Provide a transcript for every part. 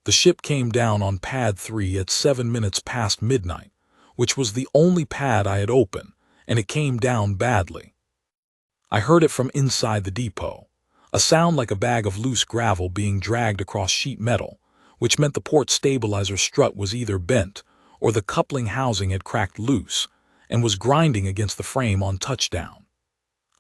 The ship came down on pad 3 at 7 minutes past midnight, which was the only pad I had open, and it came down badly. I heard it from inside the depot, a sound like a bag of loose gravel being dragged across sheet metal, which meant the port stabilizer strut was either bent or the coupling housing had cracked loose and was grinding against the frame on touchdown.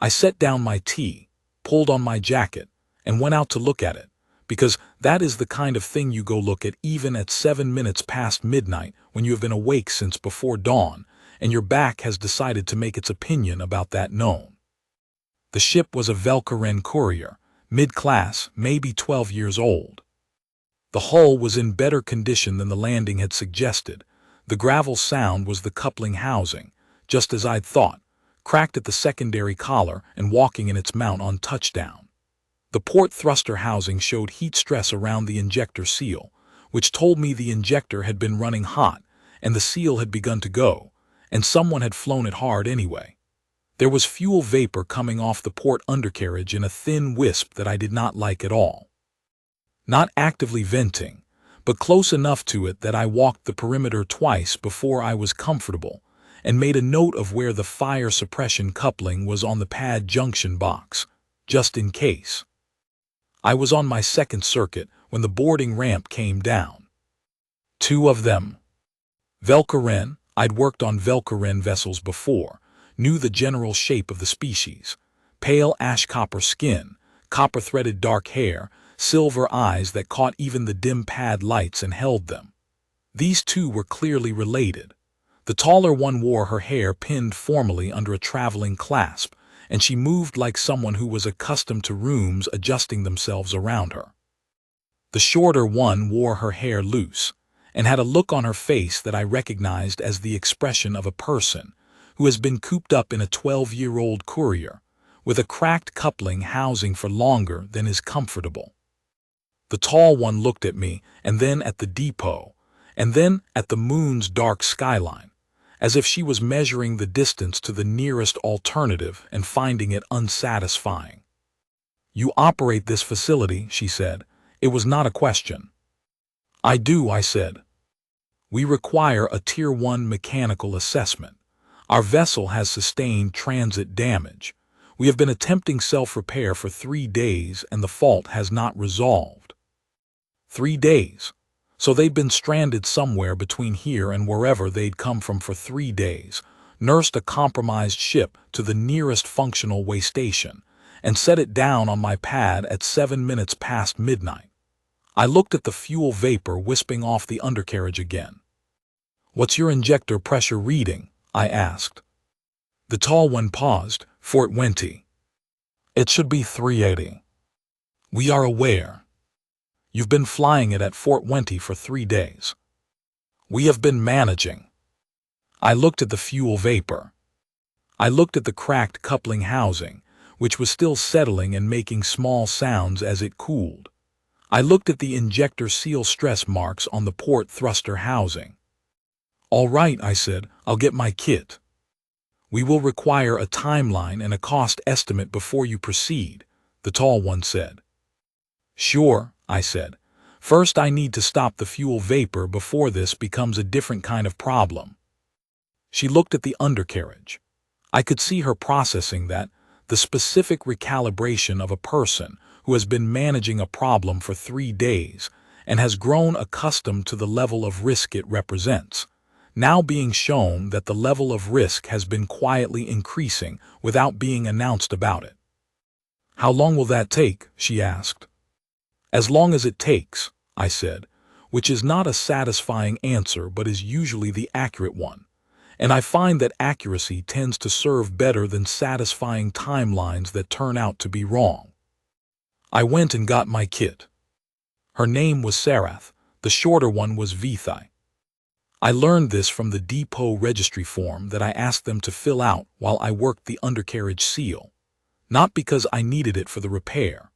I set down my tea, pulled on my jacket, and went out to look at it, because that is the kind of thing you go look at even at 7 minutes past midnight when you have been awake since before dawn and your back has decided to make its opinion about that known. The ship was a Velkeren courier, mid-class, maybe 12 years old. The hull was in better condition than the landing had suggested. The gravel sound was the coupling housing, just as I'd thought, cracked at the secondary collar and walking in its mount on touchdown. The port thruster housing showed heat stress around the injector seal, which told me the injector had been running hot and the seal had begun to go, and someone had flown it hard anyway. There was fuel vapor coming off the port undercarriage in a thin wisp that I did not like at all. Not actively venting, but close enough to it that I walked the perimeter twice before I was comfortable and made a note of where the fire suppression coupling was on the pad junction box, just in case. I was on my second circuit when the boarding ramp came down. 2 of them. Velkeren, I'd worked on Velkeren vessels before, knew the general shape of the species. Pale ash-copper skin, copper-threaded dark hair, silver eyes that caught even the dim pad lights and held them. These 2 were clearly related. The taller one wore her hair pinned formally under a traveling clasp, and she moved like someone who was accustomed to rooms adjusting themselves around her. The shorter one wore her hair loose, and had a look on her face that I recognized as the expression of a person who has been cooped up in a 12-year-old courier, with a cracked coupling housing for longer than is comfortable. The tall one looked at me, and then at the depot, and then at the moon's dark skyline, as if she was measuring the distance to the nearest alternative and finding it unsatisfying. "You operate this facility," she said. It was not a question. "I do," I said. "We require a Tier 1 mechanical assessment. Our vessel has sustained transit damage. We have been attempting self-repair for 3 days and the fault has not resolved." 3 days. So they'd been stranded somewhere between here and wherever they'd come from for 3 days, nursed a compromised ship to the nearest functional way station, and set it down on my pad at 7 minutes past midnight. I looked at the fuel vapor wisping off the undercarriage again. "What's your injector pressure reading?" I asked. The tall one paused. "Fort Wentty. It should be 380. "We are aware. You've been flying it at Fort Wentty for 3 days. "We have been managing." I looked at the fuel vapor. I looked at the cracked coupling housing, which was still settling and making small sounds as it cooled. I looked at the injector seal stress marks on the port thruster housing. "All right," I said, "I'll get my kit." "We will require a timeline and a cost estimate before you proceed," the tall one said. "Sure," I said. "First I need to stop the fuel vapor before this becomes a different kind of problem." She looked at the undercarriage. I could see her processing that, the specific recalibration of a person who has been managing a problem for 3 days and has grown accustomed to the level of risk it represents, now being shown that the level of risk has been quietly increasing without being announced about it. "How long will that take?" she asked. "As long as it takes," I said, which is not a satisfying answer but is usually the accurate one, and I find that accuracy tends to serve better than satisfying timelines that turn out to be wrong. I went and got my kit. Her name was Sarath, the shorter one was Vithai. I learned this from the depot registry form that I asked them to fill out while I worked the undercarriage seal, not because I needed it for the repair,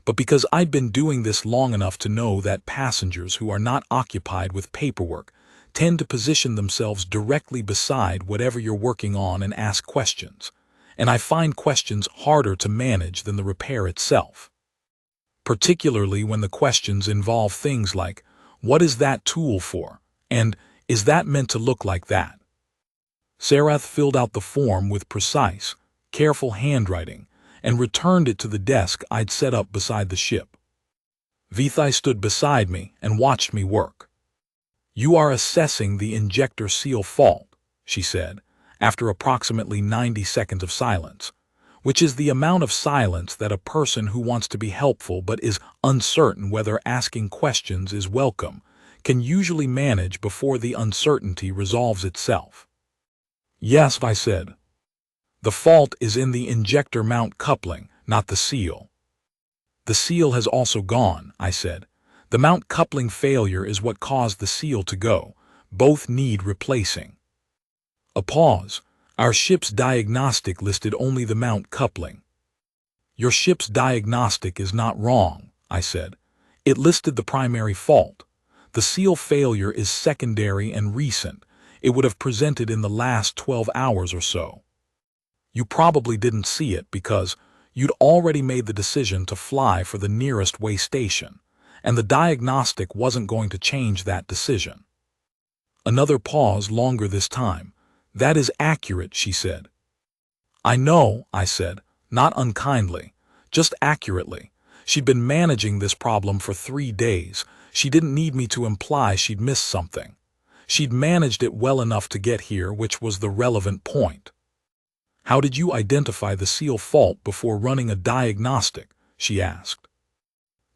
but because I'd been doing this long enough to know that passengers who are not occupied with paperwork tend to position themselves directly beside whatever you're working on and ask questions, and I find questions harder to manage than the repair itself. Particularly when the questions involve things like, What is that tool for? And is that meant to look like that? Sarath filled out the form with precise, careful handwriting and returned it to the desk I'd set up beside the ship. Vithai stood beside me and watched me work. "You are assessing the injector seal fault," she said, after approximately 90 seconds of silence, which is the amount of silence that a person who wants to be helpful but is uncertain whether asking questions is welcome can usually manage before the uncertainty resolves itself. "Yes," I said. "The fault is in the injector mount coupling, not the seal." "The seal has also gone," I said. "The mount coupling failure is what caused the seal to go. Both need replacing." A pause. "Our ship's diagnostic listed only the mount coupling." "Your ship's diagnostic is not wrong," I said. "It listed the primary fault. The seal failure is secondary and recent. It would have presented in the last 12 hours or so. You probably didn't see it because you'd already made the decision to fly for the nearest way station, and the diagnostic wasn't going to change that decision." Another pause, longer this time. "That is accurate," she said. "I know," I said, not unkindly, just accurately. She'd been managing this problem for 3 days. She didn't need me to imply she'd missed something. She'd managed it well enough to get here, which was the relevant point. "How did you identify the seal fault before running a diagnostic?" she asked.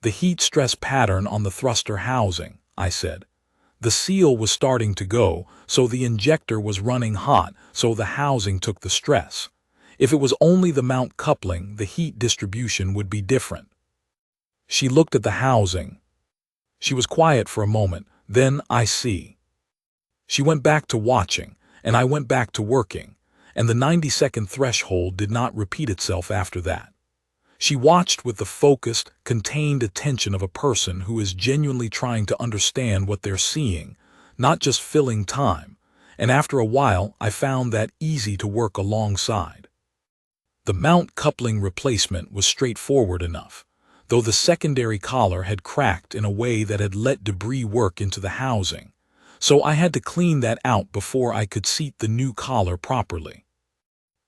"The heat stress pattern on the thruster housing," I said. "The seal was starting to go, so the injector was running hot, so the housing took the stress. If it was only the mount coupling, the heat distribution would be different." She looked at the housing. She was quiet for a moment. Then, "I see." She went back to watching, and I went back to working, and the 90-second threshold did not repeat itself after that. She watched with the focused, contained attention of a person who is genuinely trying to understand what they're seeing, not just filling time, and after a while I found that easy to work alongside. The mount coupling replacement was straightforward enough, though the secondary collar had cracked in a way that had let debris work into the housing, so I had to clean that out before I could seat the new collar properly.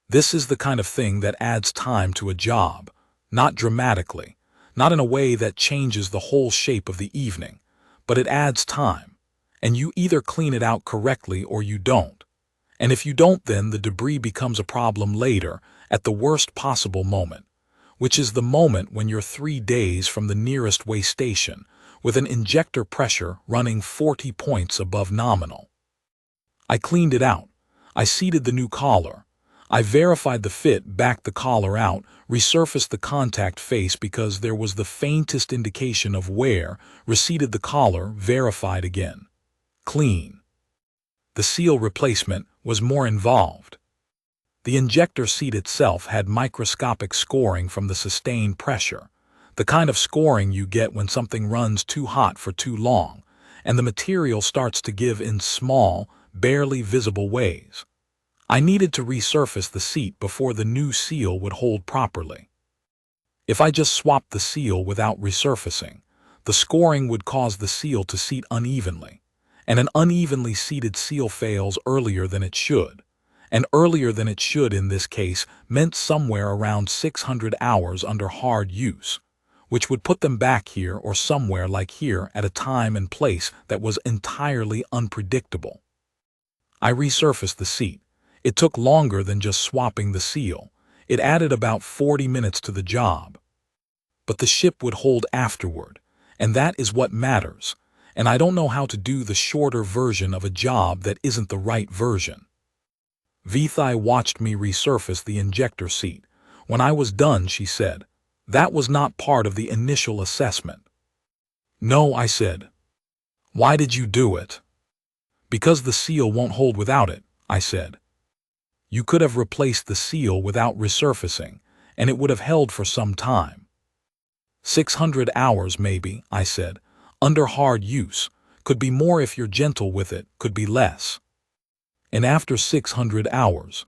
This is the kind of thing that adds time to a job, not dramatically, not in a way that changes the whole shape of the evening, but it adds time, and you either clean it out correctly or you don't. And if you don't, then the debris becomes a problem later, at the worst possible moment, which is the moment when you're 3 days from the nearest way station, with an injector pressure running 40 points above nominal. I cleaned it out. I seated the new collar. I verified the fit, backed the collar out, resurfaced the contact face because there was the faintest indication of wear, reseated the collar, verified again. Clean. The seal replacement was more involved. The injector seat itself had microscopic scoring from the sustained pressure, the kind of scoring you get when something runs too hot for too long, and the material starts to give in small, barely visible ways. I needed to resurface the seat before the new seal would hold properly. If I just swapped the seal without resurfacing, the scoring would cause the seal to seat unevenly, and an unevenly seated seal fails earlier than it should, and earlier than it should in this case meant somewhere around 600 hours under hard use, which would put them back here or somewhere like here at a time and place that was entirely unpredictable. I resurfaced the seat. It took longer than just swapping the seal. It added about 40 minutes to the job. But the ship would hold afterward, and that is what matters, and I don't know how to do the shorter version of a job that isn't the right version. Vithai watched me resurface the injector seat. When I was done, she said, "That was not part of the initial assessment." "No," I said. "Why did you do it?" "Because the seal won't hold without it," I said. "You could have replaced the seal without resurfacing, and it would have held for some time." 600 hours maybe, I said, under hard use. Could be more if you're gentle with it, could be less. And after 600 hours,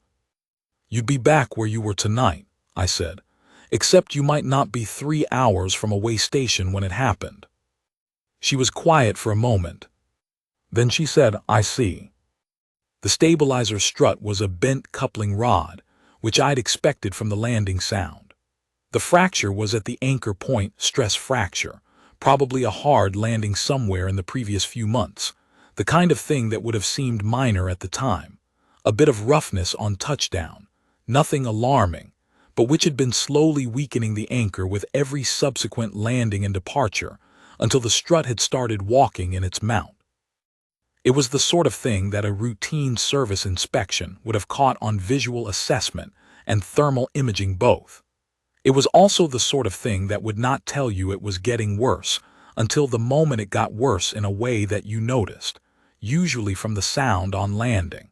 you'd be back where you were tonight, I said, except you might not be 3 hours from a way station when it happened. She was quiet for a moment. Then she said, "I see." The stabilizer strut was a bent coupling rod, which I'd expected from the landing sound. The fracture was at the anchor point, stress fracture, probably a hard landing somewhere in the previous few months, the kind of thing that would have seemed minor at the time. A bit of roughness on touchdown, nothing alarming, but which had been slowly weakening the anchor with every subsequent landing and departure until the strut had started walking in its mount. It was the sort of thing that a routine service inspection would have caught on visual assessment and thermal imaging both. It was also the sort of thing that would not tell you it was getting worse until the moment it got worse in a way that you noticed, usually from the sound on landing.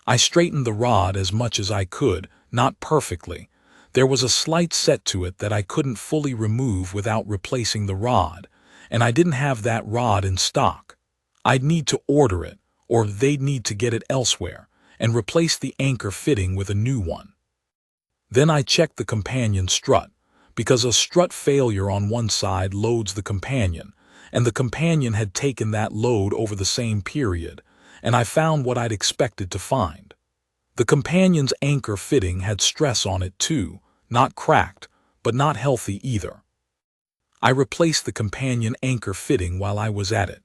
I straightened the rod as much as I could, not perfectly. There was a slight set to it that I couldn't fully remove without replacing the rod, and I didn't have that rod in stock. I'd need to order it, or they'd need to get it elsewhere, and replace the anchor fitting with a new one. Then I checked the companion strut, because a strut failure on one side loads the companion, and the companion had taken that load over the same period, and I found what I'd expected to find. The companion's anchor fitting had stress on it too, not cracked, but not healthy either. I replaced the companion anchor fitting while I was at it.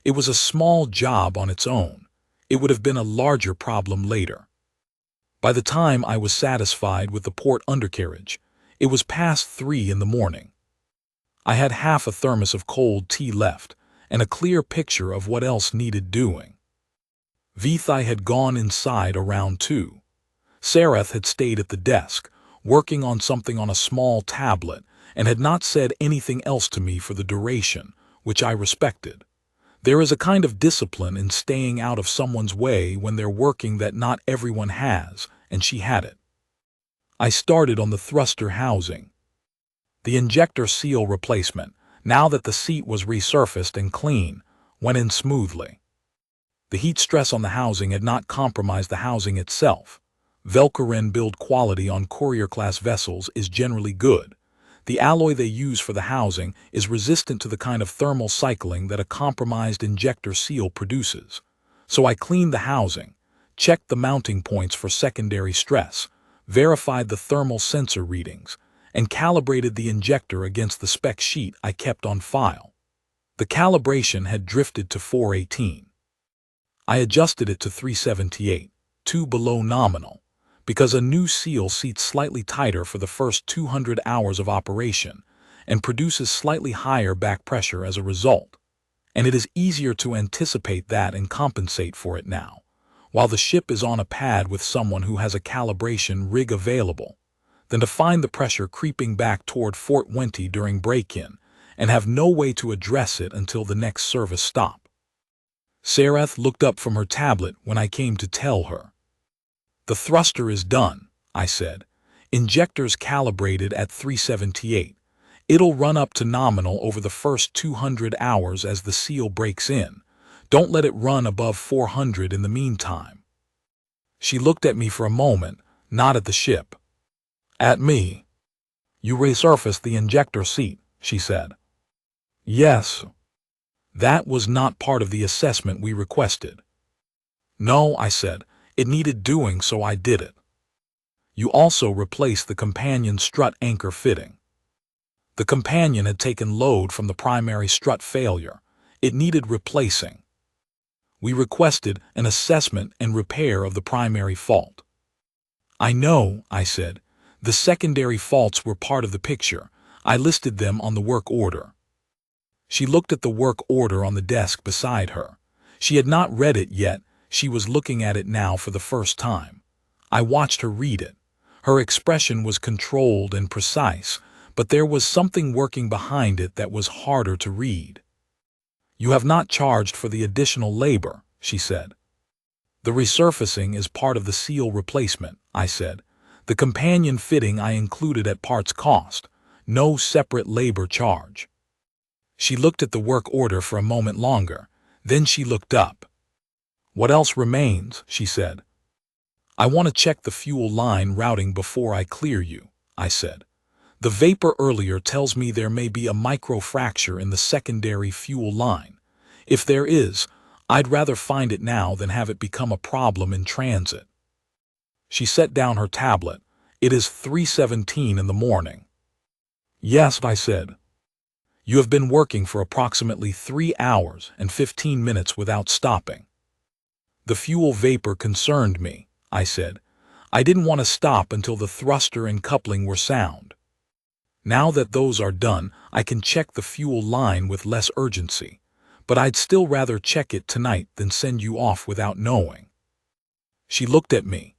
It was a small job on its own. It would have been a larger problem later. By the time I was satisfied with the port undercarriage, it was past 3 in the morning. I had half a thermos of cold tea left and a clear picture of what else needed doing. Vithai had gone inside around 2. Sareth had stayed at the desk, working on something on a small tablet, and had not said anything else to me for the duration, which I respected. There is a kind of discipline in staying out of someone's way when they're working that not everyone has, and she had it. I started on the thruster housing. The injector seal replacement, now that the seat was resurfaced and clean, went in smoothly. The heat stress on the housing had not compromised the housing itself. Velcorin build quality on courier-class vessels is generally good. The alloy they use for the housing is resistant to the kind of thermal cycling that a compromised injector seal produces. So I cleaned the housing, checked the mounting points for secondary stress, verified the thermal sensor readings, and calibrated the injector against the spec sheet I kept on file. The calibration had drifted to 418. I adjusted it to 378, 2 below nominal, because a new seal seats slightly tighter for the first 200 hours of operation and produces slightly higher back pressure as a result. And it is easier to anticipate that and compensate for it now, while the ship is on a pad with someone who has a calibration rig available, than to find the pressure creeping back toward Fort Wentty during break-in and have no way to address it until the next service stop. Sareth looked up from her tablet when I came to tell her. "The thruster is done," I said. "Injectors calibrated at 378. It'll run up to nominal over the first 200 hours as the seal breaks in. Don't let it run above 400 in the meantime." She looked at me for a moment, not at the ship. At me. "You resurfaced the injector seat," she said. "Yes." "That was not part of the assessment we requested." "No," I said. "It needed doing, so I did it." "You also replaced the companion strut anchor fitting." The companion had taken load from the primary strut failure. It needed replacing. We requested an assessment and repair of the primary fault. "I know," I said. "The secondary faults were part of the picture. I listed them on the work order." She looked at the work order on the desk beside her. She had not read it yet. She was looking at it now for the first time. I watched her read it. Her expression was controlled and precise, but there was something working behind it that was harder to read. "You have not charged for the additional labor," she said. "The resurfacing is part of the seal replacement," I said. "The companion fitting I included at parts cost. No separate labor charge." She looked at the work order for a moment longer. Then she looked up. "What else remains?" she said. "I want to check the fuel line routing before I clear you," I said. The vapor earlier tells me there may be a microfracture in the secondary fuel line. If there is, I'd rather find it now than have it become a problem in transit. She set down her tablet. It is 3:17 in the morning. Yes, I said. You have been working for approximately 3 hours and 15 minutes without stopping. The fuel vapor concerned me, I said. I didn't want to stop until the thruster and coupling were sound. Now that those are done, I can check the fuel line with less urgency, but I'd still rather check it tonight than send you off without knowing. She looked at me.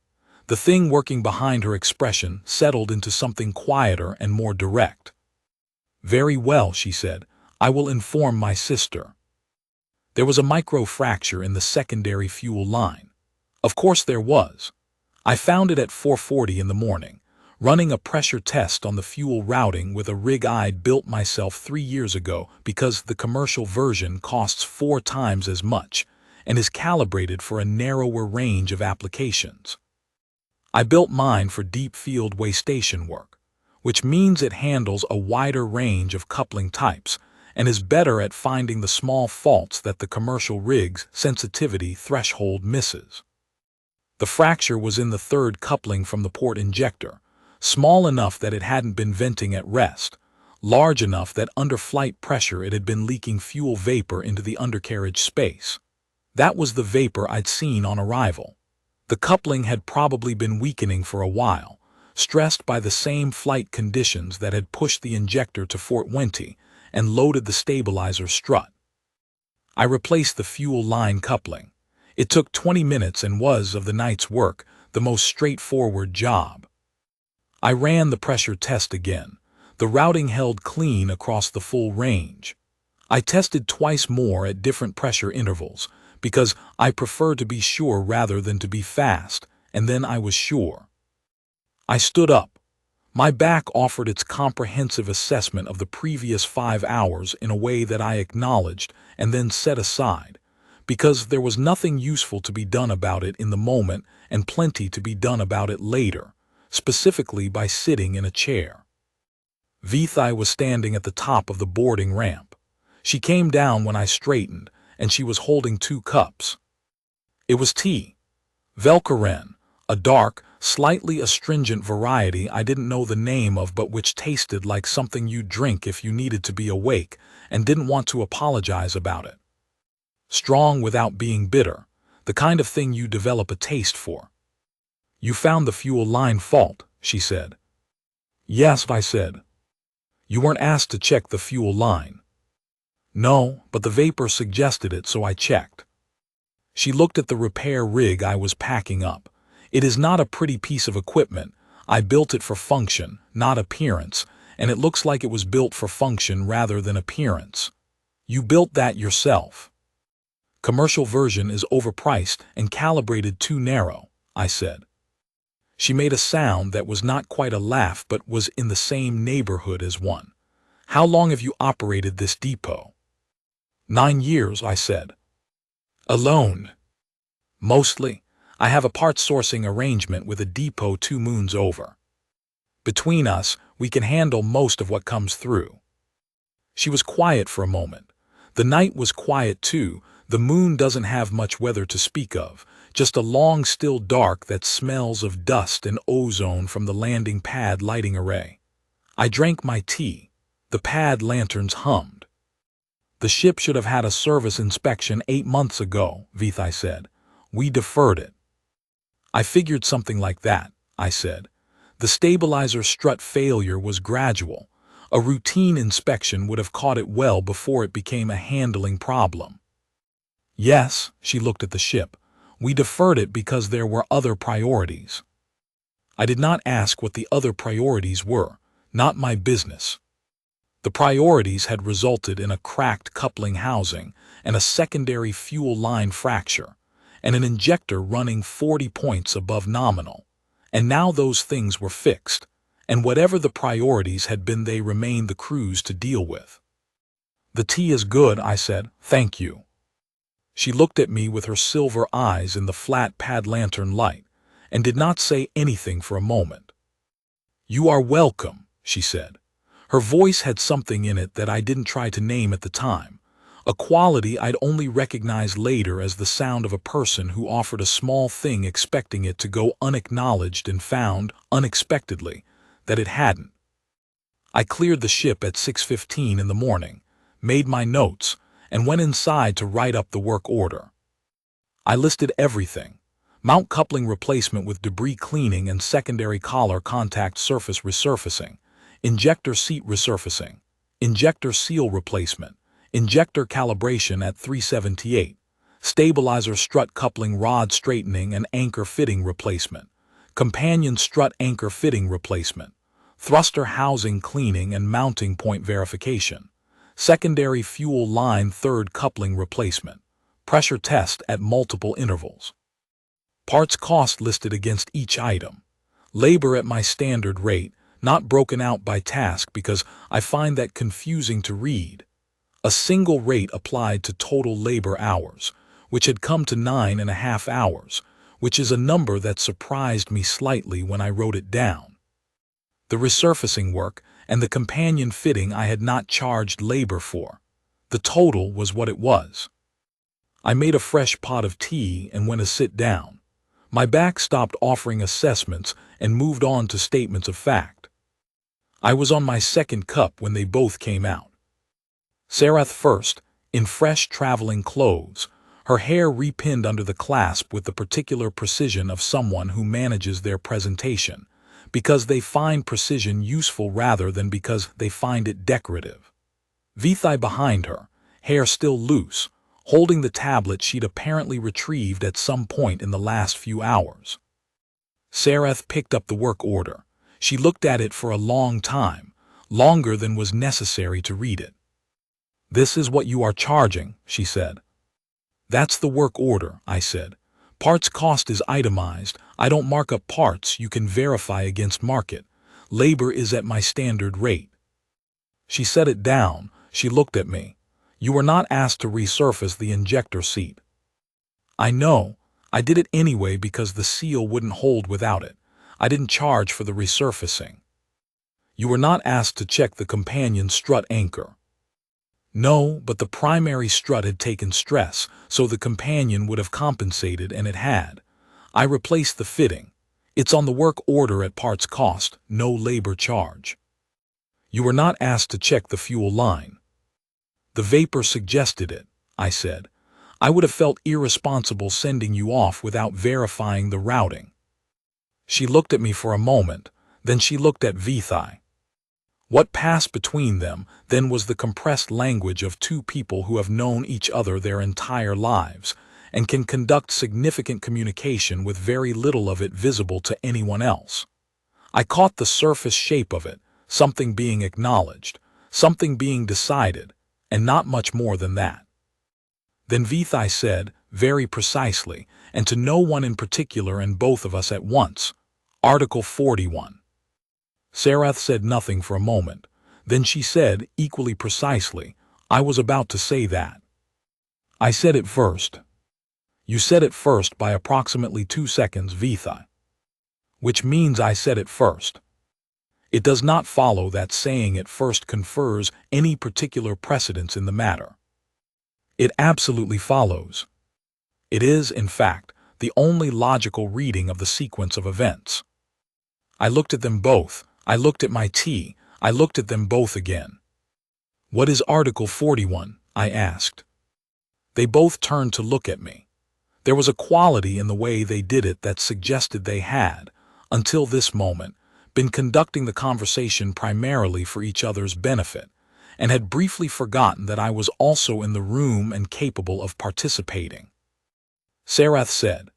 The thing working behind her expression settled into something quieter and more direct. Very well, she said. I will inform my sister. There was a microfracture in the secondary fuel line. Of course there was. I found it at 4:40 in the morning, running a pressure test on the fuel routing with a rig I'd built myself 3 years ago because the commercial version costs 4 times as much and is calibrated for a narrower range of applications. I built mine for deep field waystation work, which means it handles a wider range of coupling types and is better at finding the small faults that the commercial rig's sensitivity threshold misses. The fracture was in the third coupling from the port injector, small enough that it hadn't been venting at rest, large enough that under flight pressure it had been leaking fuel vapor into the undercarriage space. That was the vapor I'd seen on arrival. The coupling had probably been weakening for a while, stressed by the same flight conditions that had pushed the injector to Fort Wentty and loaded the stabilizer strut. I replaced the fuel line coupling. It took 20 minutes and was, of the night's work, the most straightforward job. I ran the pressure test again. The routing held clean across the full range. I tested twice more at different pressure intervals, because I prefer to be sure rather than to be fast, and then I was sure. I stood up. My back offered its comprehensive assessment of the previous 5 hours in a way that I acknowledged and then set aside, because there was nothing useful to be done about it in the moment and plenty to be done about it later, specifically by sitting in a chair. Vithai was standing at the top of the boarding ramp. She came down when I straightened, and she was holding 2 cups. It was tea. Velkaren, a dark, slightly astringent variety I didn't know the name of but which tasted like something you'd drink if you needed to be awake and didn't want to apologize about it. Strong without being bitter, the kind of thing you develop a taste for. You found the fuel line fault, she said. Yes, I said. You weren't asked to check the fuel line. No, but the vapor suggested it, so I checked. She looked at the repair rig I was packing up. It is not a pretty piece of equipment. I built it for function, not appearance, and it looks like it was built for function rather than appearance. You built that yourself. Commercial version is overpriced and calibrated too narrow, I said. She made a sound that was not quite a laugh but was in the same neighborhood as one. How long have you operated this depot? 9 years, I said. Alone? Mostly. I have a parts sourcing arrangement with a depot 2 moons over. Between us, we can handle most of what comes through. She was quiet for a moment. The night was quiet too. The moon doesn't have much weather to speak of, just a long still dark that smells of dust and ozone from the landing pad lighting array. I drank my tea. The pad lanterns hummed. The ship should have had a service inspection 8 months ago, Vithai said. We deferred it. I figured something like that, I said. The stabilizer strut failure was gradual. A routine inspection would have caught it well before it became a handling problem. Yes, she looked at the ship. We deferred it because there were other priorities. I did not ask what the other priorities were, not my business. The priorities had resulted in a cracked coupling housing and a secondary fuel line fracture, and an injector running 40 points above nominal. And now those things were fixed, and whatever the priorities had been, they remained the crew's to deal with. The tea is good, I said. Thank you. She looked at me with her silver eyes in the flat pad lantern light, and did not say anything for a moment. You are welcome, she said. Her voice had something in it that I didn't try to name at the time, a quality I'd only recognize later as the sound of a person who offered a small thing expecting it to go unacknowledged and found, unexpectedly, that it hadn't. I cleared the ship at 6:15 in the morning, made my notes, and went inside to write up the work order. I listed everything: mount coupling replacement with debris cleaning and secondary collar contact surface resurfacing, injector seat resurfacing, injector seal replacement, injector calibration at 378, stabilizer strut coupling rod straightening and anchor fitting replacement, companion strut anchor fitting replacement, thruster housing cleaning and mounting point verification, secondary fuel line third coupling replacement, pressure test at multiple intervals. Parts cost listed against each item. Labor at my standard rate, not broken out by task because I find that confusing to read. A single rate applied to total labor hours, which had come to 9.5 hours, which is a number that surprised me slightly when I wrote it down. The resurfacing work and the companion fitting I had not charged labor for. The total was what it was. I made a fresh pot of tea and went to sit down. My back stopped offering assessments and moved on to statements of fact. I was on my second cup when they both came out. Sarath first, in fresh traveling clothes, her hair repinned under the clasp with the particular precision of someone who manages their presentation, because they find precision useful rather than because they find it decorative. Vithai behind her, hair still loose, holding the tablet she'd apparently retrieved at some point in the last few hours. Sarath picked up the work order. She looked at it for a long time, longer than was necessary to read it. "This is what you are charging," she said. "That's the work order," I said. "Parts cost is itemized. I don't mark up parts you can verify against market. Labor is at my standard rate." She set it down. She looked at me. "You were not asked to resurface the injector seat." "I know. I did it anyway because the seal wouldn't hold without it. I didn't charge for the resurfacing." "You were not asked to check the companion strut anchor." "No, but the primary strut had taken stress, so the companion would have compensated, and it had. I replaced the fitting. It's on the work order at parts cost, no labor charge." "You were not asked to check the fuel line." "The vapor suggested it," I said. "I would have felt irresponsible sending you off without verifying the routing." She looked at me for a moment, then she looked at Vithai. What passed between them then was the compressed language of two people who have known each other their entire lives and can conduct significant communication with very little of it visible to anyone else. I caught the surface shape of it, something being acknowledged, something being decided, and not much more than that. Then Vithai said, very precisely, and to no one in particular and both of us at once, "Article 41. Sarath said nothing for a moment. Then she said, equally precisely, "I was about to say that." "I said it first." "You said it first by approximately 2 seconds, Vithai." "Which means I said it first." "It does not follow that saying it first confers any particular precedence in the matter." "It absolutely follows. It is, in fact, the only logical reading of the sequence of events." I looked at them both. I looked at my tea. I looked at them both again. "What is Article 41? I asked. They both turned to look at me. There was a quality in the way they did it that suggested they had, until this moment, been conducting the conversation primarily for each other's benefit, and had briefly forgotten that I was also in the room and capable of participating. Sarath said,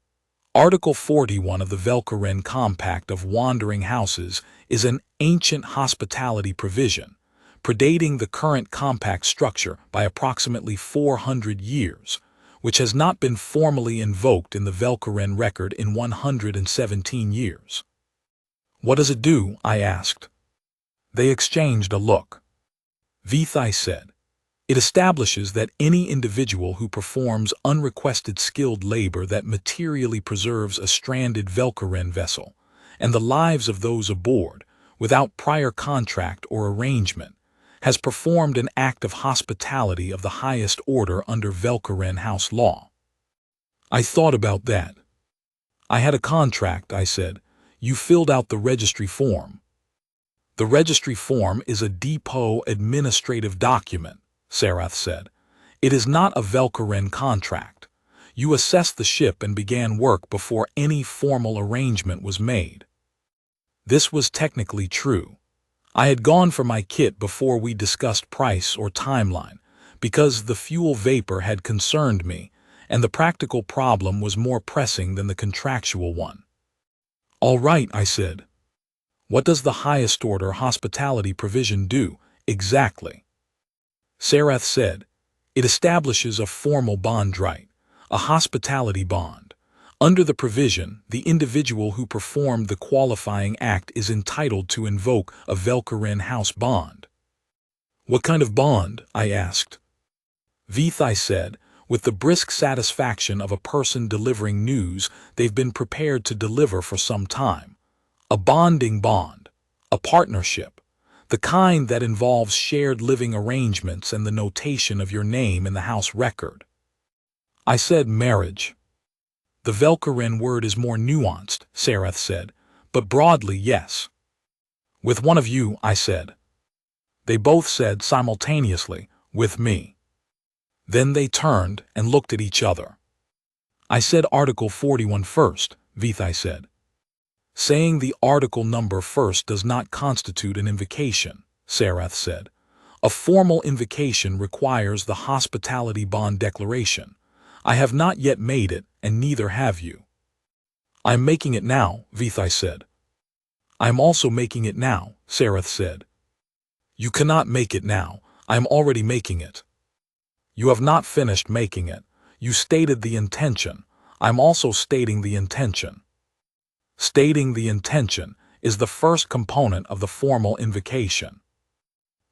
"Article 41 of the Velcoren Compact of Wandering Houses is an ancient hospitality provision, predating the current compact structure by approximately 400 years, which has not been formally invoked in the Velcoren record in 117 years. "What does it do?" I asked. They exchanged a look. Vithai said, "It establishes that any individual who performs unrequested skilled labor that materially preserves a stranded Velcoren vessel, and the lives of those aboard, without prior contract or arrangement, has performed an act of hospitality of the highest order under Velkeren House law. I thought about that. I had a contract, I said. You filled out the registry form. The registry form is a depot administrative document, Sarath said. It is not a Velkeren contract. You assessed the ship and began work before any formal arrangement was made. This was technically true. I had gone for my kit before we discussed price or timeline, because the fuel vapor had concerned me, and the practical problem was more pressing than the contractual one. All right, I said. What does the highest order hospitality provision do, exactly? Sarath said, it establishes a formal bond right, a hospitality bond. Under the provision, the individual who performed the qualifying act is entitled to invoke a Velkeren House bond. What kind of bond? I asked. Vithai said, with the brisk satisfaction of a person delivering news they've been prepared to deliver for some time. A bonding bond, a partnership, the kind that involves shared living arrangements and the notation of your name in the house record. I said marriage. The Velkeren word is more nuanced, Sarath said, but broadly, yes. With one of you, I said. They both said simultaneously, with me. Then they turned and looked at each other. I said Article 41 first, Vithai said. Saying the article number first does not constitute an invocation, Sarath said. A formal invocation requires the hospitality bond declaration. I have not yet made it, and neither have you. I am making it now, Vithai said. I am also making it now, Sarath said. You cannot make it now. I am already making it. You have not finished making it. You stated the intention. I am also stating the intention. Stating the intention is the first component of the formal invocation.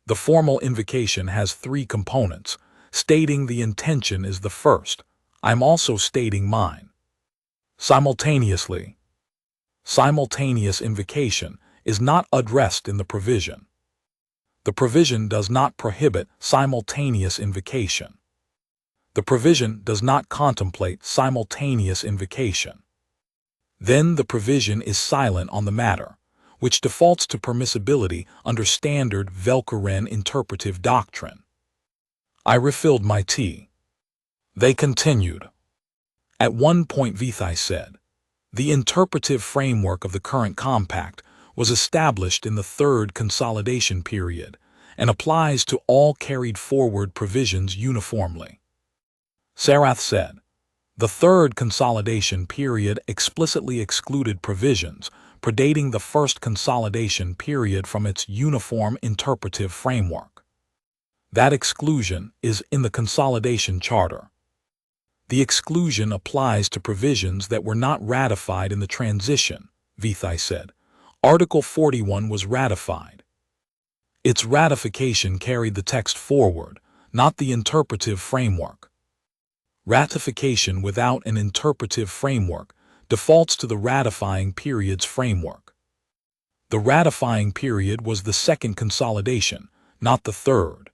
The formal invocation has 3 components. Stating the intention is the first. I am also stating mine. Simultaneously. Simultaneous invocation is not addressed in the provision. The provision does not prohibit simultaneous invocation. The provision does not contemplate simultaneous invocation. Then the provision is silent on the matter, which defaults to permissibility under standard Velkeren interpretive doctrine. I refilled my tea. They continued. At one point Vithai said, the interpretive framework of the current compact was established in the 3rd consolidation period and applies to all carried forward provisions uniformly. Sarath said, the 3rd consolidation period explicitly excluded provisions predating the 1st consolidation period from its uniform interpretive framework. That exclusion is in the consolidation charter. The exclusion applies to provisions that were not ratified in the transition, Vithai said. Article 41 was ratified. Its ratification carried the text forward, not the interpretive framework. Ratification without an interpretive framework defaults to the ratifying period's framework. The ratifying period was the 2nd consolidation, not the 3rd.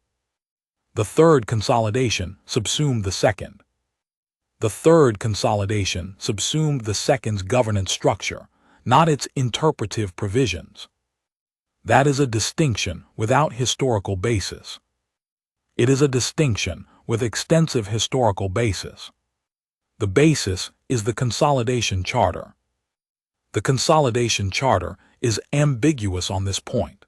The 3rd consolidation subsumed the 2nd. The 3rd consolidation subsumed the 2nd's governance structure, not its interpretive provisions. That is a distinction without historical basis. It is a distinction with extensive historical basis. The basis is the consolidation charter. The consolidation charter is ambiguous on this point.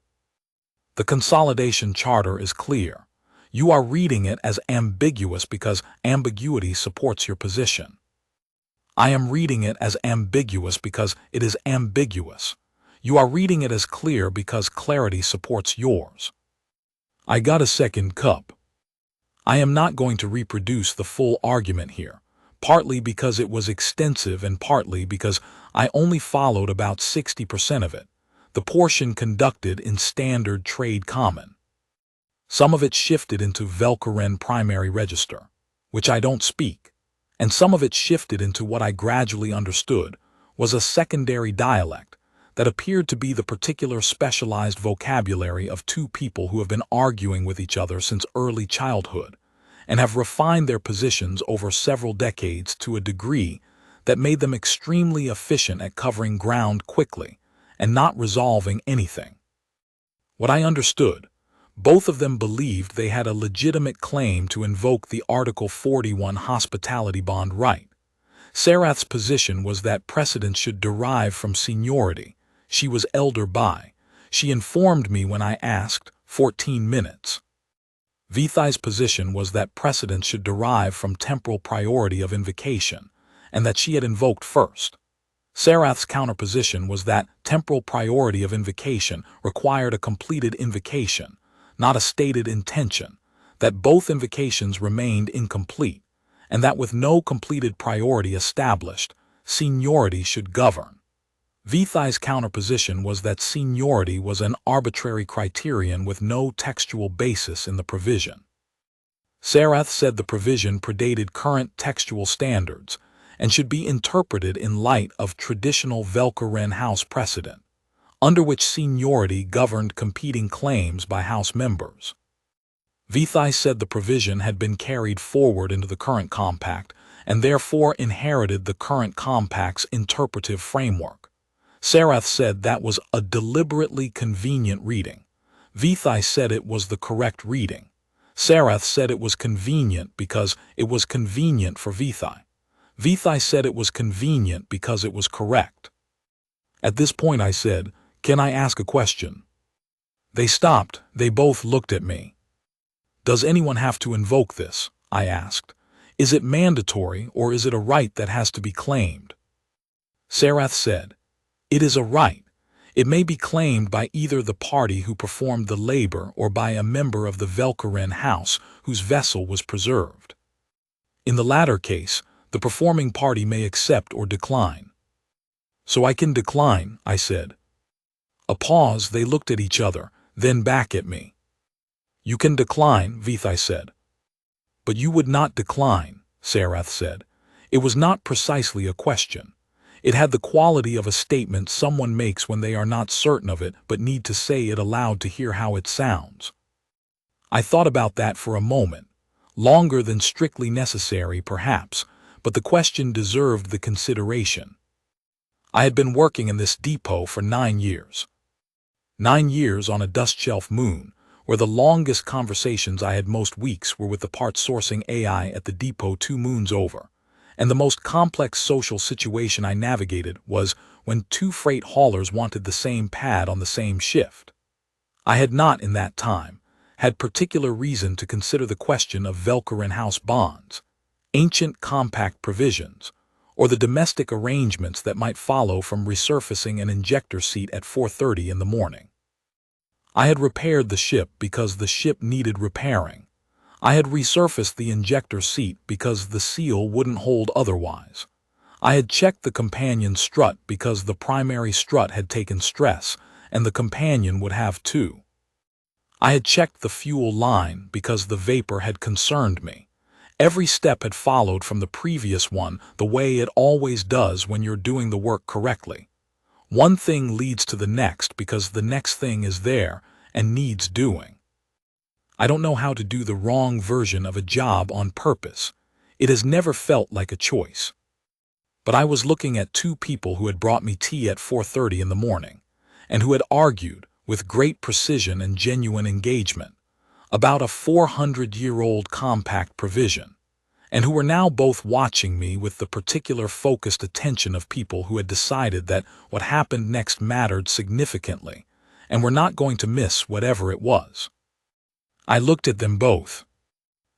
The consolidation charter is clear. You are reading it as ambiguous because ambiguity supports your position. I am reading it as ambiguous because it is ambiguous. You are reading it as clear because clarity supports yours. I got a second cup. I am not going to reproduce the full argument here, partly because it was extensive and partly because I only followed about 60% of it, the portion conducted in standard trade common. Some of it shifted into Velkeren primary register, which I don't speak, and some of it shifted into what I gradually understood was a secondary dialect, that appeared to be the particular specialized vocabulary of two people who have been arguing with each other since early childhood and have refined their positions over several decades to a degree that made them extremely efficient at covering ground quickly and not resolving anything. What I understood, both of them believed they had a legitimate claim to invoke the Article 41 hospitality bond right. Sarath's position was that precedence should derive from seniority. She was elder by. She informed me when I asked, 14 minutes. Vithai's position was that precedence should derive from temporal priority of invocation, and that she had invoked first. Sarath's counterposition was that temporal priority of invocation required a completed invocation, not a stated intention, that both invocations remained incomplete, and that with no completed priority established, seniority should govern. Vithai's counterposition was that seniority was an arbitrary criterion with no textual basis in the provision. Sarath said the provision predated current textual standards and should be interpreted in light of traditional Velker-Wren House precedent, under which seniority governed competing claims by House members. Vithai said the provision had been carried forward into the current compact and therefore inherited the current compact's interpretive framework. Sarath said that was a deliberately convenient reading. Vithai said it was the correct reading. Sarath said it was convenient because it was convenient for Vithai. Vithai said it was convenient because it was correct. At this point I said, "Can I ask a question?" They stopped. They both looked at me. "Does anyone have to invoke this?" I asked. "Is it mandatory or is it a right that has to be claimed?" Sarath said, "It is a right. It may be claimed by either the party who performed the labor or by a member of the Velker-Wren House whose vessel was preserved. In the latter case, the performing party may accept or decline." "So I can decline," I said. A pause. They looked at each other, then back at me. "You can decline," Vithai said. "But you would not decline," Sarath said. It was not precisely a question. It had the quality of a statement someone makes when they are not certain of it but need to say it aloud to hear how it sounds. I thought about that for a moment, longer than strictly necessary perhaps, but the question deserved the consideration. I had been working in this depot for 9 years. 9 years on a dust shelf moon, where the longest conversations I had most weeks were with the part sourcing AI at the depot 2 moons over, and the most complex social situation I navigated was when 2 freight haulers wanted the same pad on the same shift. I had not, in that time, had particular reason to consider the question of Velker-Wren House bonds, ancient compact provisions, or the domestic arrangements that might follow from resurfacing an injector seat at 4:30 in the morning. I had repaired the ship because the ship needed repairing. I had resurfaced the injector seat because the seal wouldn't hold otherwise. I had checked the companion strut because the primary strut had taken stress, and the companion would have too. I had checked the fuel line because the vapor had concerned me. Every step had followed from the previous one the way it always does when you're doing the work correctly. One thing leads to the next because the next thing is there and needs doing. I don't know how to do the wrong version of a job on purpose. It has never felt like a choice. But I was looking at 2 people who had brought me tea at 4:30 in the morning, and who had argued, with great precision and genuine engagement, about a 400-year-old compact provision, and who were now both watching me with the particular focused attention of people who had decided that what happened next mattered significantly, and were not going to miss whatever it was. I looked at them both.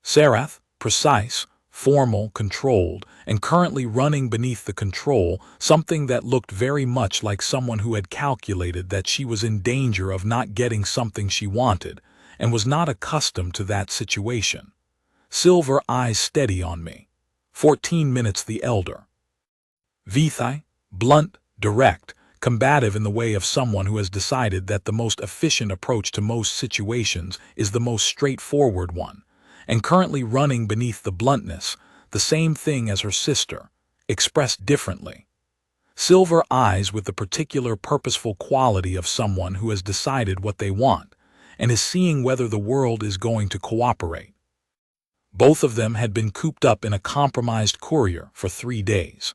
Sarath, precise, formal, controlled, and currently running beneath the control, something that looked very much like someone who had calculated that she was in danger of not getting something she wanted, and was not accustomed to that situation. Silver, eyes steady on me. 14 minutes the elder. Vithai, blunt, direct, combative in the way of someone who has decided that the most efficient approach to most situations is the most straightforward one, and currently running beneath the bluntness, the same thing as her sister, expressed differently. Silver eyes with the particular purposeful quality of someone who has decided what they want and is seeing whether the world is going to cooperate. Both of them had been cooped up in a compromised courier for 3 days.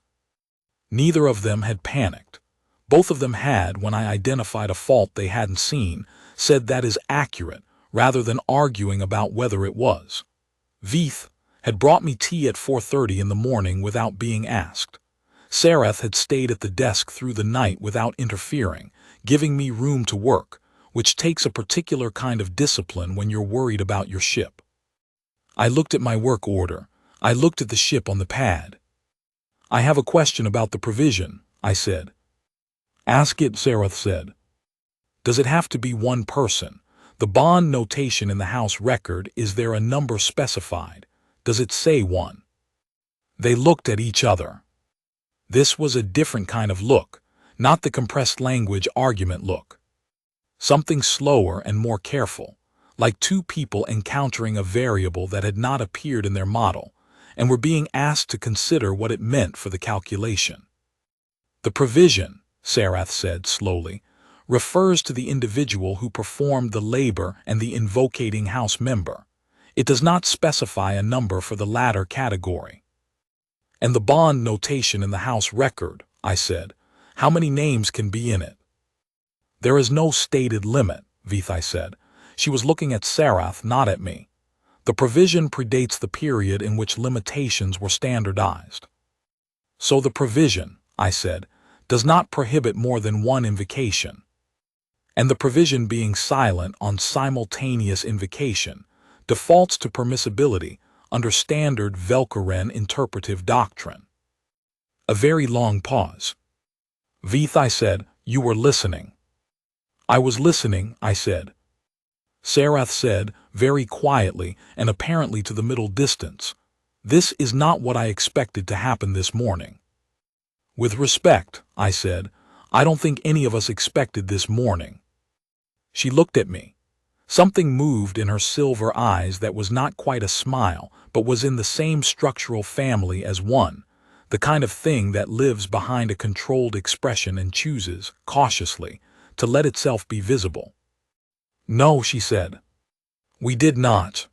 Neither of them had panicked. Both of them had, when I identified a fault they hadn't seen, said that is accurate rather than arguing about whether it was. Veith had brought me tea at 4:30 in the morning without being asked. Sarath had stayed at the desk through the night without interfering, giving me room to work, which takes a particular kind of discipline when you're worried about your ship. I looked at my work order. I looked at the ship on the pad. I have a question about the provision, I said. Ask it, Sarath said. Does it have to be one person? The bond notation in the house record, is there a number specified? Does it say 1? They looked at each other. This was a different kind of look, not the compressed language argument look. Something slower and more careful, like two people encountering a variable that had not appeared in their model, and were being asked to consider what it meant for the calculation. The provision, Sarath said slowly, refers to the individual who performed the labor and the invocating house member. It does not specify a number for the latter category. And the bond notation in the house record, I said, how many names can be in it? There is no stated limit, Veith said. She was looking at Sarath, not at me. The provision predates the period in which limitations were standardized. So the provision, I said, does not prohibit more than one invocation. And the provision being silent on simultaneous invocation defaults to permissibility under standard Velkeren interpretive doctrine. A very long pause. Veith said, you were listening. I was listening, I said. Sarath said, very quietly and apparently to the middle distance, this is not what I expected to happen this morning. With respect, I said, I don't think any of us expected this morning. She looked at me. Something moved in her silver eyes that was not quite a smile, but was in the same structural family as one, the kind of thing that lives behind a controlled expression and chooses, cautiously, to let itself be visible. No, she said. We did not.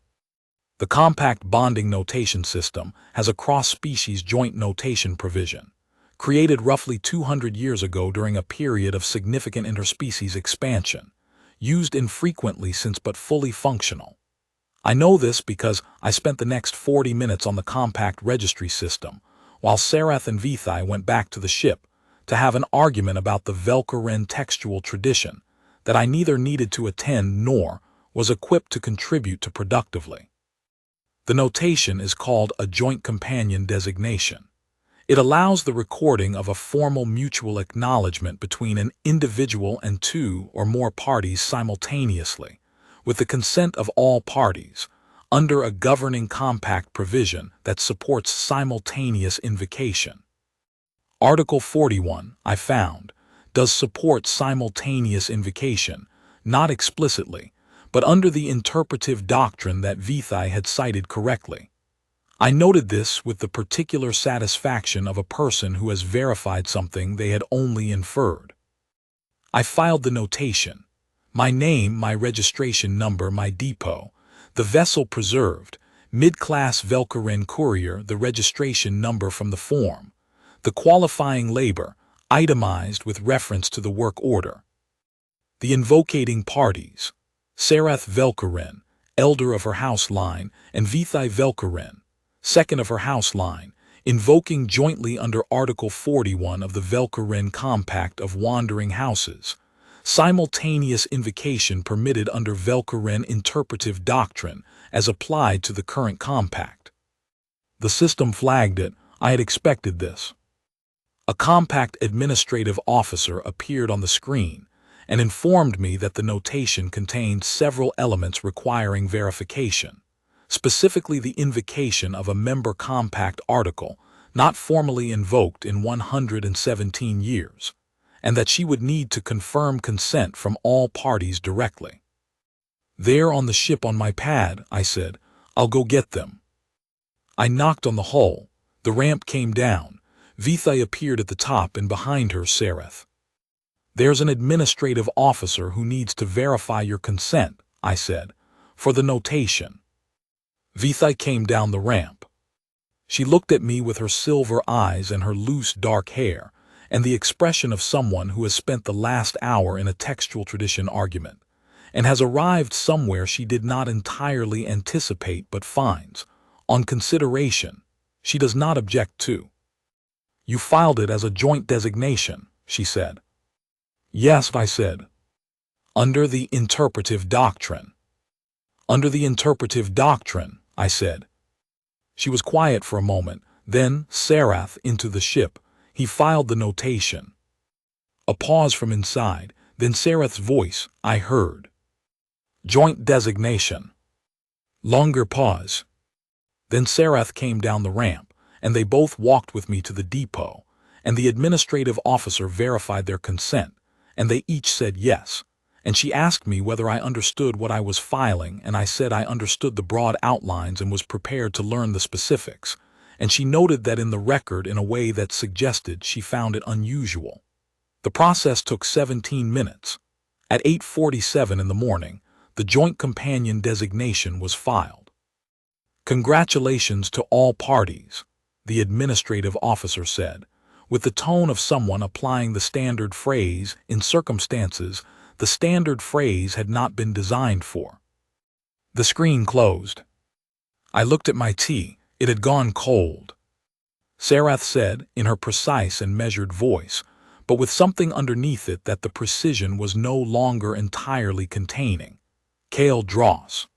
The compact bonding notation system has a cross-species joint notation provision, created roughly 200 years ago during a period of significant interspecies expansion, used infrequently since but fully functional. I know this because I spent the next 40 minutes on the compact registry system, while Sarath and Veith went back to the ship to have an argument about the Velkeren textual tradition that I neither needed to attend nor was equipped to contribute to productively. The notation is called a joint companion designation. It allows the recording of a formal mutual acknowledgement between an individual and two or more parties simultaneously, with the consent of all parties, under a governing compact provision that supports simultaneous invocation. Article 41, I found, does support simultaneous invocation, not explicitly, but under the interpretive doctrine that Veith had cited correctly. I noted this with the particular satisfaction of a person who has verified something they had only inferred. I filed the notation. My name, my registration number, my depot, the vessel preserved, mid-class Velkeren courier, the registration number from the form, the qualifying labor, itemized with reference to the work order. The invocating parties, Sarath Velkeren, elder of her house line, and Veith Velkeren, second of her house line, invoking jointly under Article 41 of the Velkeren Compact of Wandering Houses, simultaneous invocation permitted under Velkeren interpretive doctrine as applied to the current compact. The system flagged it. I had expected this. A compact administrative officer appeared on the screen and informed me that the notation contained several elements requiring verification, specifically the invocation of a member compact article not formally invoked in 117 years, and that she would need to confirm consent from all parties directly. There on the ship on my pad, I said, I'll go get them. I knocked on the hull. The ramp came down. Vithai appeared at the top and behind her Sareth. "There's an administrative officer who needs to verify your consent," I said, "for the notation." Vithai came down the ramp. She looked at me with her silver eyes and her loose dark hair, and the expression of someone who has spent the last hour in a textual tradition argument, and has arrived somewhere she did not entirely anticipate but finds, on consideration, she does not object to. "You filed it as a joint designation," she said. "Yes," I said. "Under the interpretive doctrine." "Under the interpretive doctrine," I said. She was quiet for a moment, then, Sarath into the ship, he filed the notation. A pause from inside, then Sarath's voice, I heard. "Joint designation." Longer pause. Then Sarath came down the ramp, and they both walked with me to the depot, and the administrative officer verified their consent, and they each said yes, and she asked me whether I understood what I was filing, and I said I understood the broad outlines and was prepared to learn the specifics, and she noted that in the record in a way that suggested she found it unusual. The process took 17 minutes. At 8:47 in the morning, the Joint Companion designation was filed. "Congratulations to all parties," the administrative officer said, with the tone of someone applying the standard phrase in circumstances the standard phrase had not been designed for. The screen closed. I looked at my tea. It had gone cold. Sarath said, in her precise and measured voice, but with something underneath it that the precision was no longer entirely containing, "Kale Dross."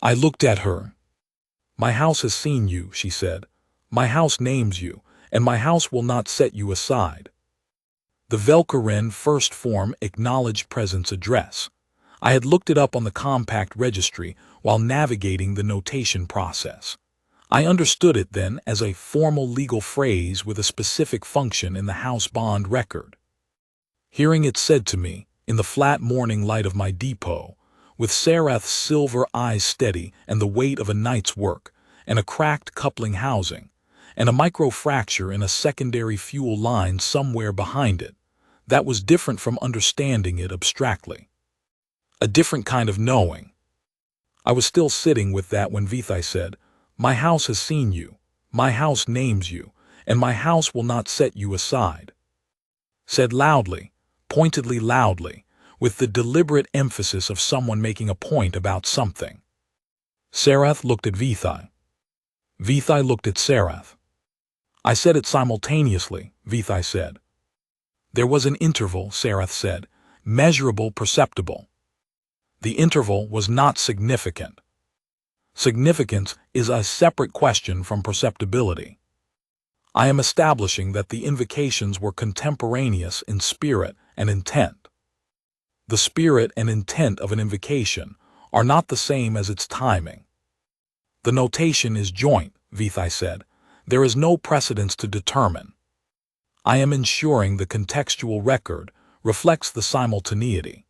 I looked at her. "My house has seen you," she said. "My house names you, and my house will not set you aside." The Velkaren First Form Acknowledged Presence Address. I had looked it up on the compact registry while navigating the notation process. I understood it then as a formal legal phrase with a specific function in the house bond record. Hearing it said to me, in the flat morning light of my depot, with Sarath's silver eyes steady and the weight of a night's work, and a cracked coupling housing, and a microfracture in a secondary fuel line somewhere behind it, that was different from understanding it abstractly. A different kind of knowing. I was still sitting with that when Vithai said, "My house has seen you, my house names you, and my house will not set you aside." Said loudly, pointedly loudly, with the deliberate emphasis of someone making a point about something. Sarath looked at Vithai. Vithai looked at Sarath. I said it simultaneously, Vithai said. There was an interval, Sarath said, measurable, perceptible. The interval was not significant. Significance is a separate question from perceptibility. I am establishing that the invocations were contemporaneous in spirit and intent. The spirit and intent of an invocation are not the same as its timing. The notation is joint, Vithai said. There is no precedence to determine. I am ensuring the contextual record reflects the simultaneity.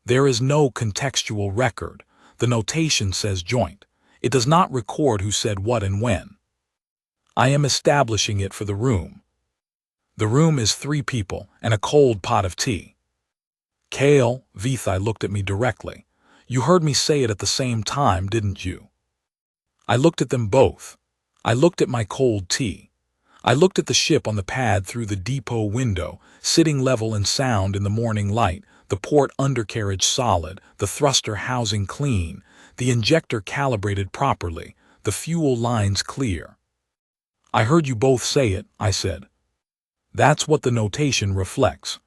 There is no contextual record. The notation says joint. It does not record who said what and when. I am establishing it for the room. The room is 3 people and a cold pot of tea. Kale, Vithai looked at me directly. You heard me say it at the same time, didn't you? I looked at them both. I looked at my cold tea. I looked at the ship on the pad through the depot window, sitting level and sound in the morning light, the port undercarriage solid, the thruster housing clean, the injector calibrated properly, the fuel lines clear. I heard you both say it, I said. That's what the notation reflects.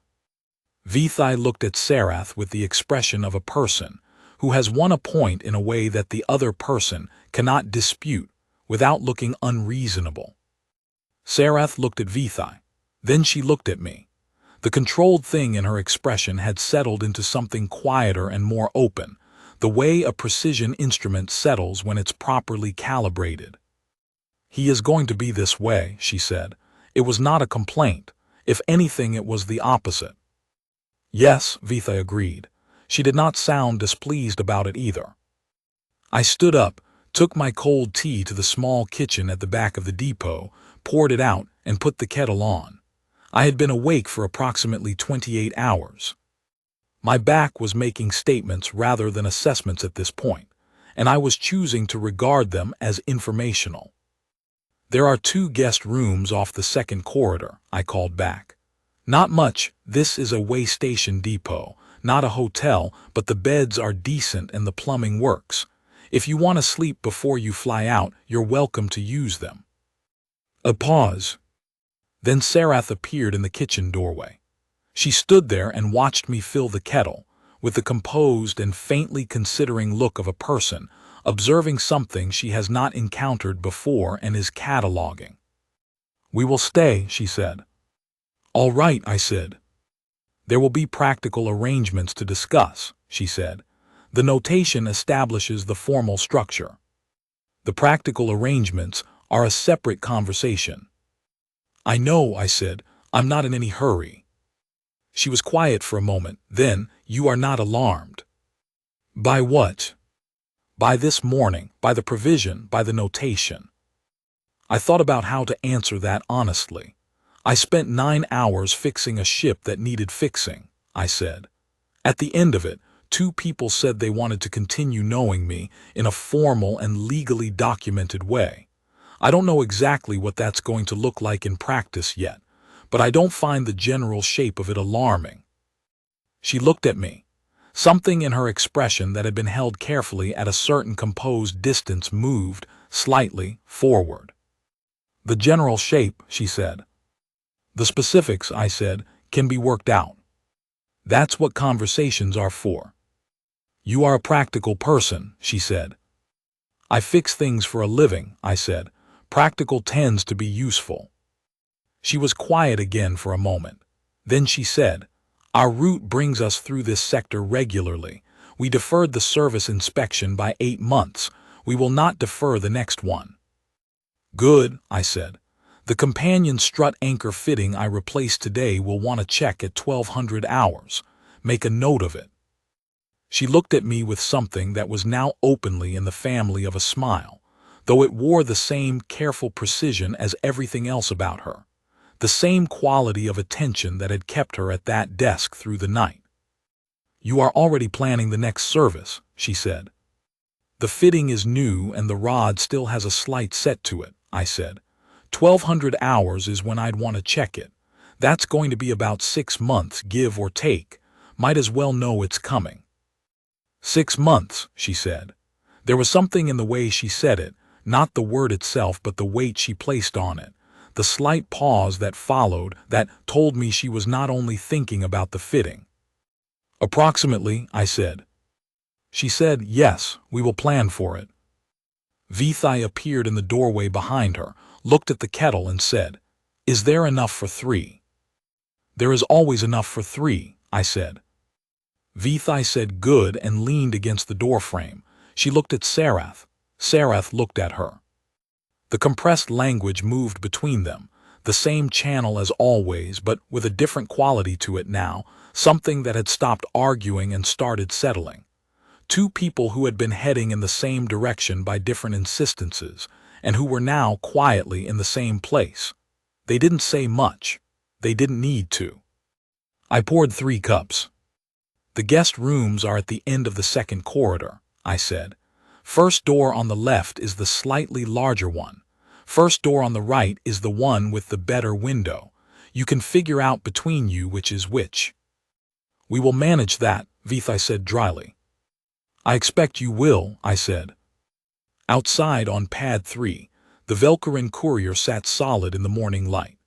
Vithai looked at Sarath with the expression of a person who has won a point in a way that the other person cannot dispute without looking unreasonable. Sarath looked at Vithai. Then she looked at me. The controlled thing in her expression had settled into something quieter and more open, the way a precision instrument settles when it's properly calibrated. He is going to be this way, she said. It was not a complaint. If anything, it was the opposite. Yes, Vithai agreed. She did not sound displeased about it either. I stood up, took my cold tea to the small kitchen at the back of the depot, poured it out, and put the kettle on. I had been awake for approximately 28 hours. My back was making statements rather than assessments at this point, and I was choosing to regard them as informational. "There are 2 guest rooms off the second corridor," I called back. "Not much. This is a way station depot, not a hotel, but the beds are decent and the plumbing works. If you want to sleep before you fly out, you're welcome to use them." A pause. Then Sarath appeared in the kitchen doorway. She stood there and watched me fill the kettle, with the composed and faintly considering look of a person observing something she has not encountered before and is cataloging. "We will stay," she said. "All right," I said. "There will be practical arrangements to discuss," she said. "The notation establishes the formal structure. The practical arrangements are a separate conversation." "I know," I said. "I'm not in any hurry." She was quiet for a moment. Then, "You are not alarmed." "By what?" "By this morning, by the provision, by the notation." I thought about how to answer that honestly. "I spent 9 hours fixing a ship that needed fixing," I said. "At the end of it, 2 people said they wanted to continue knowing me in a formal and legally documented way. I don't know exactly what that's going to look like in practice yet, but I don't find the general shape of it alarming." She looked at me. Something in her expression that had been held carefully at a certain composed distance moved, slightly, forward. "The general shape," she said. "The specifics," I said, "can be worked out. That's what conversations are for." "You are a practical person," she said. "I fix things for a living," I said. "Practical tends to be useful." She was quiet again for a moment. Then she said, "Our route brings us through this sector regularly. We deferred the service inspection by 8 months. We will not defer the next one." "Good," I said. "The companion strut anchor fitting I replaced today will want to check at 1200 hours. Make a note of it." She looked at me with something that was now openly in the family of a smile, though it wore the same careful precision as everything else about her. The same quality of attention that had kept her at that desk through the night. "You are already planning the next service," she said. "The fitting is new and the rod still has a slight set to it," I said. 1200 hours is when I'd want to check it. That's going to be about 6 months, give or take. Might as well know it's coming." "6 months," she said. There was something in the way she said it, not the word itself but the weight she placed on it. The slight pause that followed that told me she was not only thinking about the fitting. "Approximately," I said. She said, "Yes, we will plan for it." Vithai appeared in the doorway behind her, looked at the kettle and said, "Is there enough for 3?" "There is always enough for 3, I said. Vithai said good and leaned against the doorframe. She looked at Sarath. Sarath looked at her. The compressed language moved between them, the same channel as always, but with a different quality to it now, something that had stopped arguing and started settling. 2 people who had been heading in the same direction by different insistences, and who were now quietly in the same place. They didn't say much. They didn't need to. I poured 3 cups. "The guest rooms are at the end of the second corridor," I said. "First door on the left is the slightly larger one. First door on the right is the one with the better window. You can figure out between you which is which." "We will manage that," Vithai said dryly. "I expect you will," I said. Outside on pad 3, the Velkarin courier sat solid in the morning light.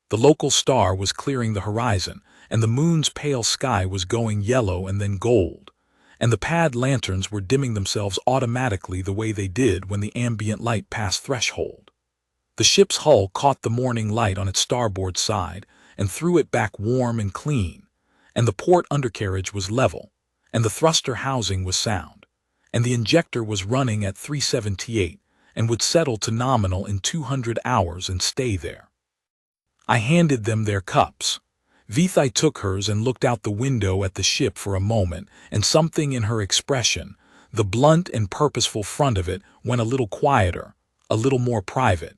The local star was clearing the horizon, and the moon's pale sky was going yellow and then gold, and the pad lanterns were dimming themselves automatically the way they did when the ambient light passed threshold. The ship's hull caught the morning light on its starboard side and threw it back warm and clean, and the port undercarriage was level, and the thruster housing was sound, and the injector was running at 378 and would settle to nominal in 200 hours and stay there. I handed them their cups. Vithai took hers and looked out the window at the ship for a moment, and something in her expression, the blunt and purposeful front of it, went a little quieter, a little more private.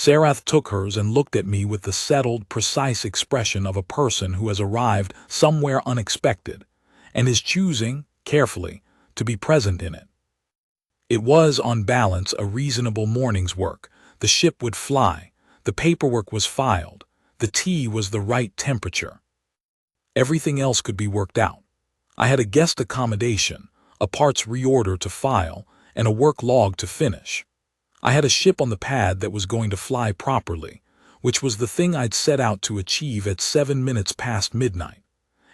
Sarath took hers and looked at me with the settled, precise expression of a person who has arrived somewhere unexpected and is choosing, carefully, to be present in it. It was, on balance, a reasonable morning's work. The ship would fly, the paperwork was filed, the tea was the right temperature. Everything else could be worked out. I had a guest accommodation, a parts reorder to file, and a work log to finish. I had a ship on the pad that was going to fly properly, which was the thing I'd set out to achieve at 7 minutes past midnight.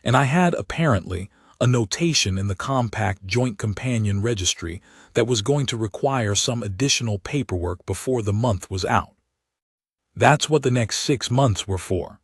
And I had, apparently, a notation in the compact joint companion registry that was going to require some additional paperwork before the month was out. That's what the next 6 months were for.